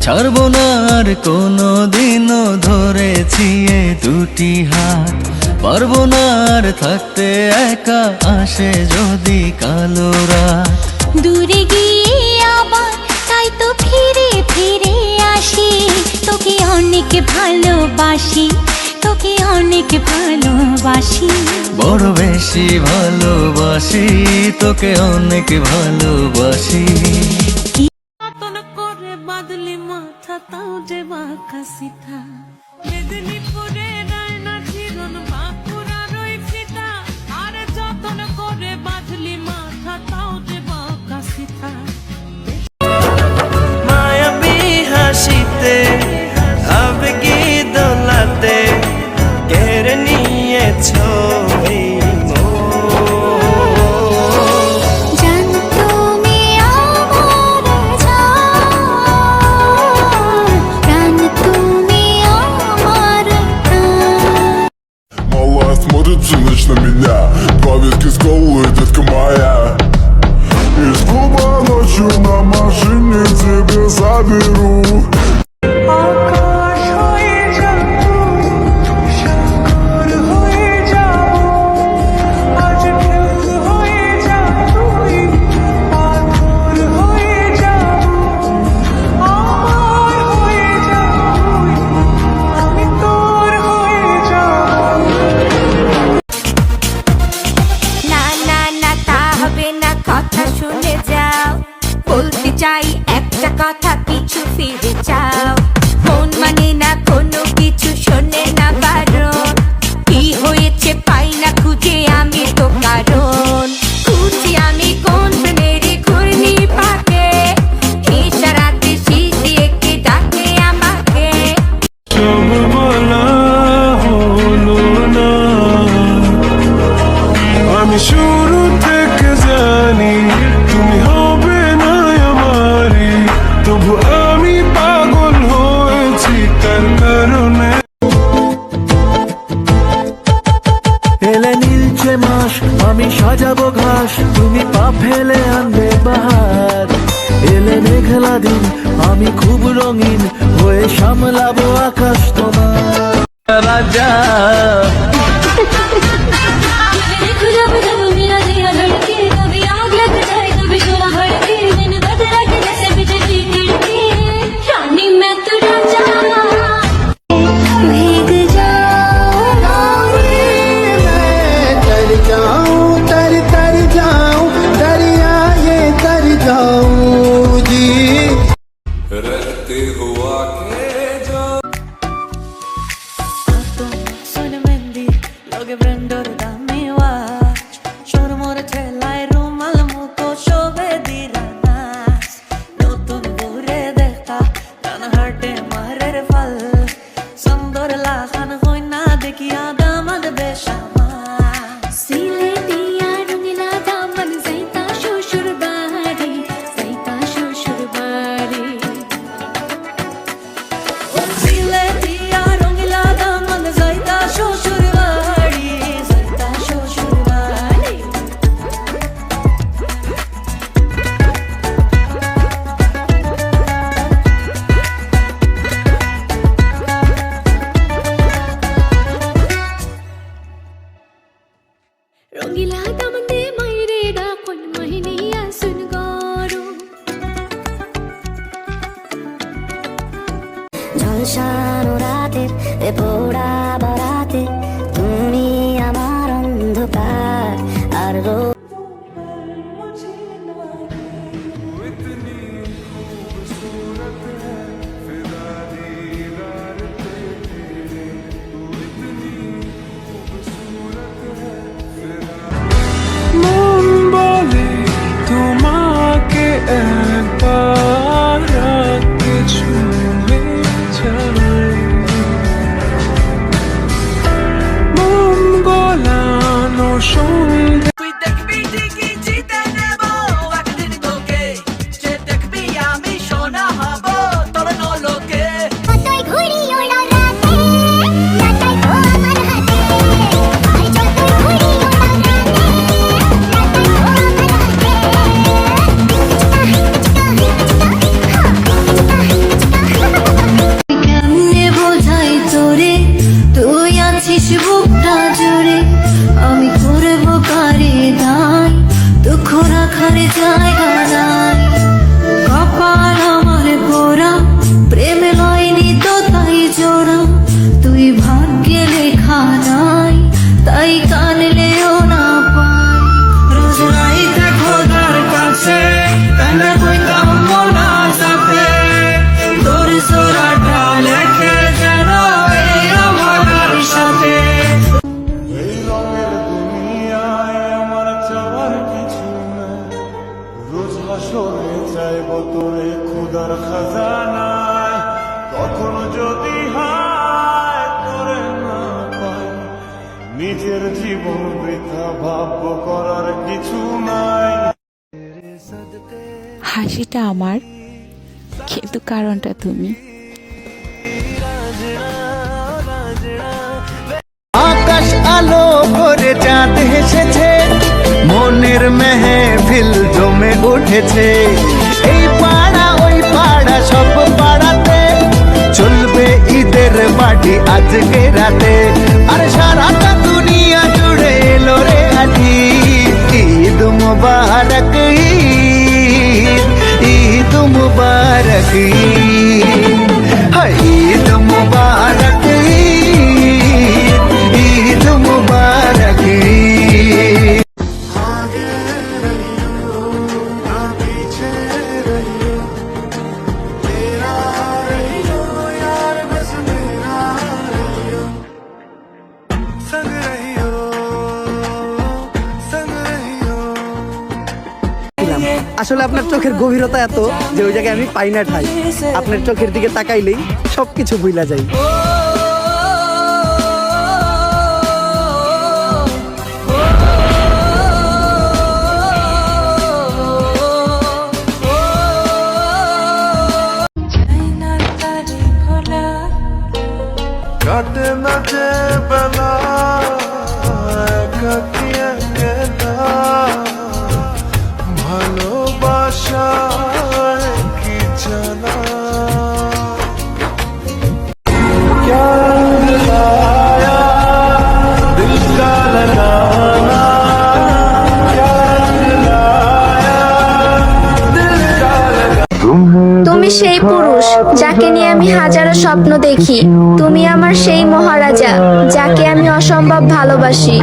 ছাড়বো না আর কোনো দিনও ধরেছি এ দুটি হাত, পারবো না আর থাকতে একা, আসে যদি কালো রাত। দূরে গিয়ে আবার তাই তো ফিরে ফিরে আসি, তোকে অনেক ভালোবাসি, তোকে অনেক ভালোবাসি, বড় বেশি ভালোবাসি, তোকে অনেক ভালোবাসি। করে বাদলি মাথা তাও যে বাঁকা সিথা, মেদিনীপুরে রায়না চিরন বাঁকুড়ার ওই ফিতা, আরে যতন করে বাদলি মাথা তাও যে বাঁকা সিথা। মায়াবী হাসিতে আবেগী দোলাতে কেড়ে নিয়েছো Ночь на меня, два виски с колой, детка моя. Из клуба ночью на машине тебе заберу. চাই একটা কথা, পিছু ফিরে চাও, মন মানে না কোনো কিছু, শোনে না বারণ, কি হয়েছে পাই না খুঁজে আমি তো কারণ, খুঁজি আমি কোন প্রেমের ঘূর্ণি পাকে, ইশারাতে শীষ দিয়ে কে ডাকে আমাকে। সব বলা হলো না, আমি শুরু থেকে জানি তুমি হবে না আমারি, তবু আমি পাগল হয়েছি তার কারণে। এলে নীলচে মাস, আমি সাজাবো ঘাস, তুমি পা ফেলে আনবে বাহার। এলে মেঘলা দিন, আমি খুব রঙিন হয়ে সামলাবো আকাশ তোমার। রাজা রঙিলা দামন্দে মাইরে দা কোন মহিনিয়া সুন গরু, ঝলসানো রাতের এ পোড়া বরাতে তুমি আমার অন্ধকার আর মন বলে তোমাকে একবার কিছু মন গলানো সঙ্গে খুদার খাজানায় কখনো যদি হায় করে না পাই নিজের জীবন বৃথা ভাব্য করার কিছু নাই। হাসিটা আমার, কিন্তু কারণটা তুমি। আকাশ আলো করে চাঁদ হেসেছে, মনের মেহফিল জমে উঠেছে। এই পাড়া ওই পাড়া সব পাড়াতে চলবে ঈদের পার্টি আজকে রাতে। আর সারাটা দুনিয়া জুড়ে এলো রে আজি ঈদ মুবারক, ঈদ মুবারক, ঈদ মুবারক, ঈদ মুবারক। আসলে আপনার চোখের গভীরতা এত যে ওই জায়গায় আমি পাই না ঠাই। আপনার চোখের দিকে তাকাইলেই সবকিছু ভুলা যায়। কাটে না যে বেলা একাকী একেলা, ভালোবাসা কি জানা क्या रंग लाया दिल का लगाना, क्या रंग लाया दिल का लगाना। তুমি সেই পুরুষ যাকে নিয়ে আমি হাজারো স্বপ্ন দেখি। তুমি আমার সেই মহারাজা যাকে আমি অসম্ভব ভালোবাসি।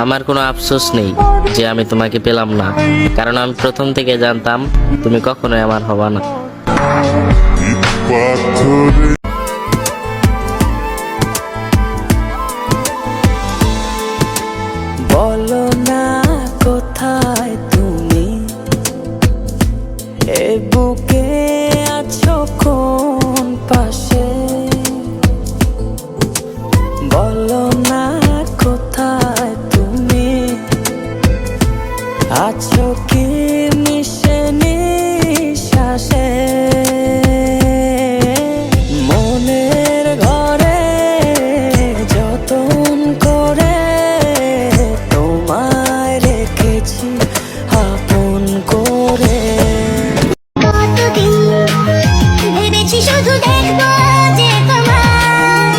আমার কোনো আফসোস নেই যে আমি তোমাকে পেলাম না, কারণ আমি প্রথম থেকে জানতাম তুমি কখনোই আমার হবা না। বলো না কোথায় তুমি, এ বুকে আছো কোন পাশে, বলো না কোথায় তুমি আছো কি মিশে নিঃশ্বাসে, মনের ঘরে যতন করে তোমায় রেখেছি আপন করে। কতদিন ভেবেছি শুধু দেখবো যে তোমার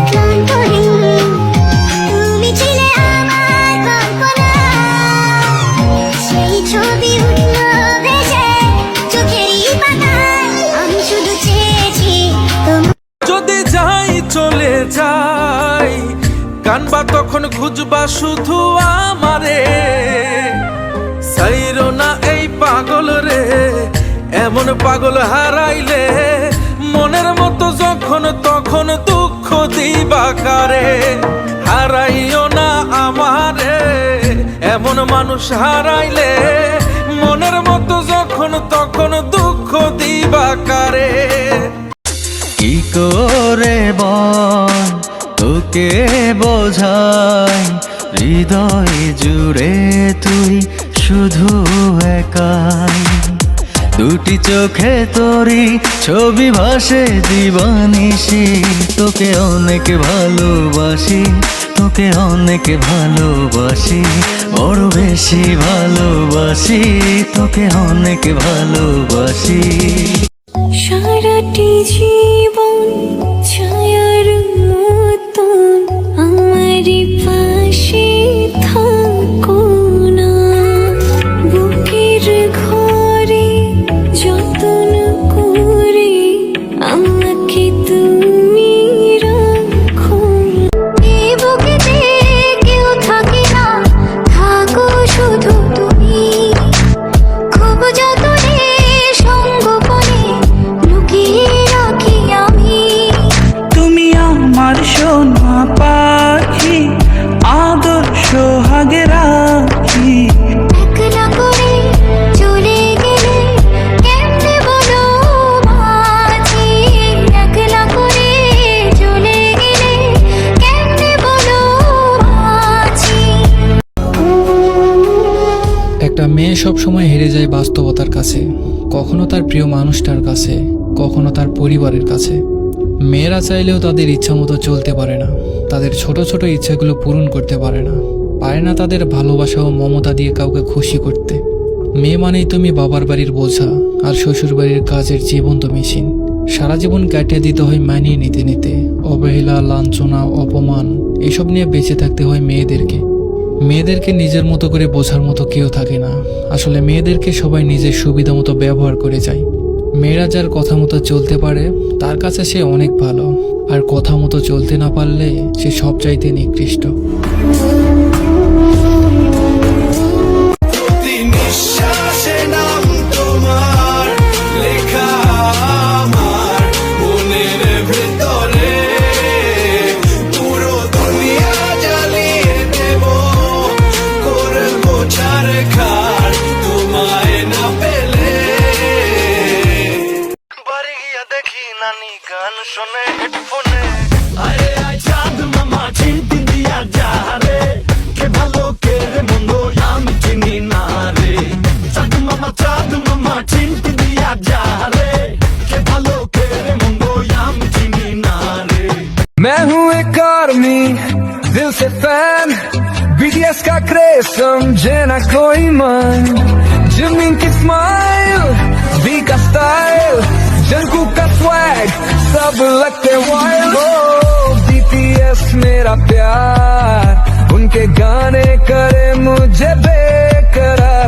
ক্লান্তহীন, তুমি ছিলে আমার কল্পনা, সেই ছবি উঠলো ভেসে চোখেরই পাতায়, আমি শুধু চেয়েছি তোমার। যদি যাই চলে যাই কানবা তখন খুঁজবা শুধু আমারে, সাইরো না এই পাগল রে, এমন পাগল হারাইলে মনের মতো যখন তখন দুঃখ দিবা কারে। হারাইও না আমারে, এমন মানুষ হারাইলে মনের মতো যখন তখন দুঃখ দিবা কারে। কি করে বল তোকে বোঝাই, হৃদয় জুড়ে তুই শুধু একাই, দুটি চোখে তোরই ছবি ভাসে দিবানিশি, তোকে অনেক ভালোবাসি, তোকে অনেক ভালোবাসি, বড় বেশি ভালোবাসি, তোকে অনেক ভালোবাসি। সারাটি জীবন ছায়ার মতন আমারই পাশে থাকো না, বুকের ঘরে যতন করে আমাকে তুমি রাখো। এই বুকেতে কেউ থাকে না, থাকো শুধু তুমি, খুব যতনে সঙ্গোপনে লুকিয়ে রাখি আমি। একটা মেয়ে সব সময় হেরে যায় বাস্তবতার কাছে, কখনো তার প্রিয় মানুষটার কাছে, কখনো তার পরিবারের কাছে। মেয়েরা চাইলেও তাদের ইচ্ছা মতো চলতে পারে না, তাদের ছোট ছোট ইচ্ছাগুলো পূরণ করতে পারে না তাদের ভালোবাসা ও মমতা দিয়ে কাউকে খুশি করতে। মেয়ে মানেই তুমি বাবার বাড়ির বোঝা আর শ্বশুর বাড়ির কাজের জীবন্ত মেশিন। সারা জীবন কাটিয়ে দিতে হয় মানিয়ে নিতে নিতে, অবহেলা, লাঞ্ছনা, অপমান এসব নিয়ে বেঁচে থাকতে হয় মেয়েদেরকে নিজের মতো করে বোঝার মতো কেউ থাকে না। আসলে মেয়েদেরকে সবাই নিজের সুবিধা মতো ব্যবহার করে যায়। মেয়েরা যার কথা মতো চলতে পারে তার কাছে সে অনেক ভালো, আর কথা মতো চলতে না পারলে সে সবচাইতে নিকৃষ্ট। নিঃশ্বাসে নাম তোমার লেখা আমার মনের ভেতরে, পুরো দুনিয়া জ্বালিয়ে দেব, করবো ছাড়খাড় তোমায় না পেলে। বাড়ি গিয়া দেখি নানি গান শোনে হেডফোনে, আরে আয় চাঁদ মামা চিনতে দিয়া যা রে, কে ভালো কে রে মন্দ আমি চিনি না রে, চাঁদ মামা চিনতে দিয়া যা রে, কে ভালো কে রে মন্দ আমি চিনি না রে। मैं हूँ एक आर्मी दिल से फैन, BTS का क्रेज समझे ना कोई मन, जिमिन की स्माइल, बी का स्टाइल, जंगकुक का स्वैग सब लगते वाइल्ड। ओ BTS मेरा प्यार, उनके गाने करे मुझे बेकरार।